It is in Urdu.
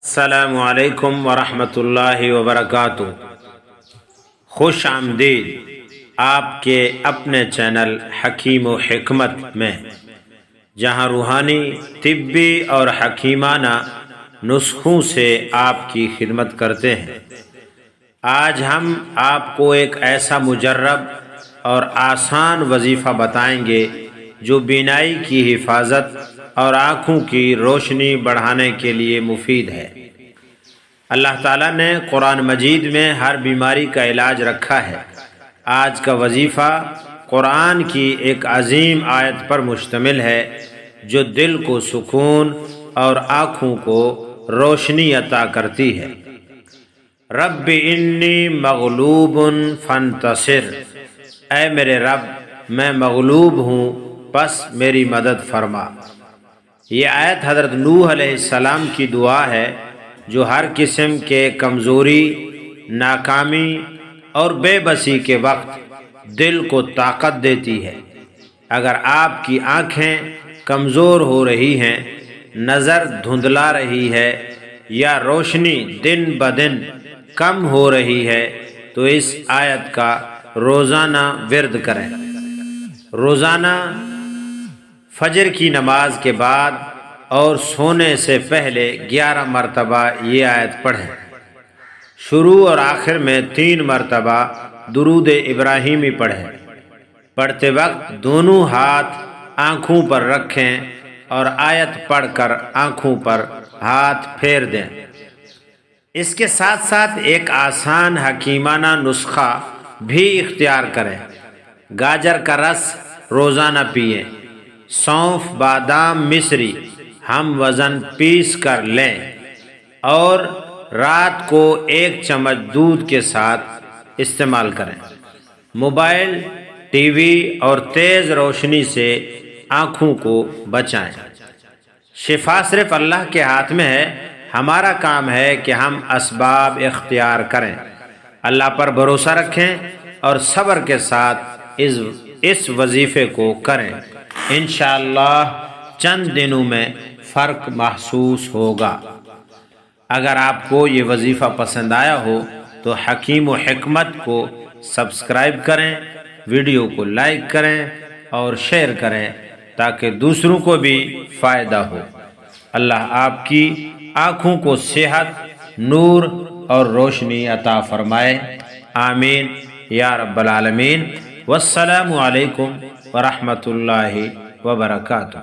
السلام علیکم ورحمۃ اللہ وبرکاتہ۔ خوش آمدید آپ کے اپنے چینل حکیم و حکمت میں، جہاں روحانی، طبی اور حکیمانہ نسخوں سے آپ کی خدمت کرتے ہیں۔ آج ہم آپ کو ایک ایسا مجرب اور آسان وظیفہ بتائیں گے جو بینائی کی حفاظت اور آنکھوں کی روشنی بڑھانے کے لیے مفید ہے۔ اللہ تعالیٰ نے قرآن مجید میں ہر بیماری کا علاج رکھا ہے۔ آج کا وظیفہ قرآن کی ایک عظیم آیت پر مشتمل ہے جو دل کو سکون اور آنکھوں کو روشنی عطا کرتی ہے۔ رب انی مغلوب فانتصر، اے میرے رب میں مغلوب ہوں پس میری مدد فرما۔ یہ آیت حضرت نوح علیہ السلام کی دعا ہے جو ہر قسم کے کمزوری، ناکامی اور بے بسی کے وقت دل کو طاقت دیتی ہے۔ اگر آپ کی آنکھیں کمزور ہو رہی ہیں، نظر دھندلا رہی ہے یا روشنی دن بدن کم ہو رہی ہے تو اس آیت کا روزانہ ورد کریں۔ روزانہ فجر کی نماز کے بعد اور سونے سے پہلے 11 مرتبہ یہ آیت پڑھیں۔ شروع اور آخر میں 3 مرتبہ درود ابراہیمی پڑھیں۔ پڑھتے وقت دونوں ہاتھ آنکھوں پر رکھیں اور آیت پڑھ کر آنکھوں پر ہاتھ پھیر دیں۔ اس کے ساتھ ساتھ ایک آسان حکیمانہ نسخہ بھی اختیار کریں۔ گاجر کا رس روزانہ پئیں۔ سونف، بادام، مصری ہم وزن پیس کر لیں اور رات کو 1 چمچ دودھ کے ساتھ استعمال کریں۔ موبائل، ٹی وی اور تیز روشنی سے آنکھوں کو بچائیں۔ شفا صرف اللہ کے ہاتھ میں ہے، ہمارا کام ہے کہ ہم اسباب اختیار کریں۔ اللہ پر بھروسہ رکھیں اور صبر کے ساتھ اس وظیفے کو کریں۔ انشاءاللہ چند دنوں میں فرق محسوس ہوگا۔ اگر آپ کو یہ وظیفہ پسند آیا ہو تو حکیم و حکمت کو سبسکرائب کریں، ویڈیو کو لائک کریں اور شیئر کریں تاکہ دوسروں کو بھی فائدہ ہو۔ اللہ آپ کی آنکھوں کو صحت، نور اور روشنی عطا فرمائے، آمین یا رب العالمین۔ والسلام علیکم ورحمۃ اللہ وبرکاتہ۔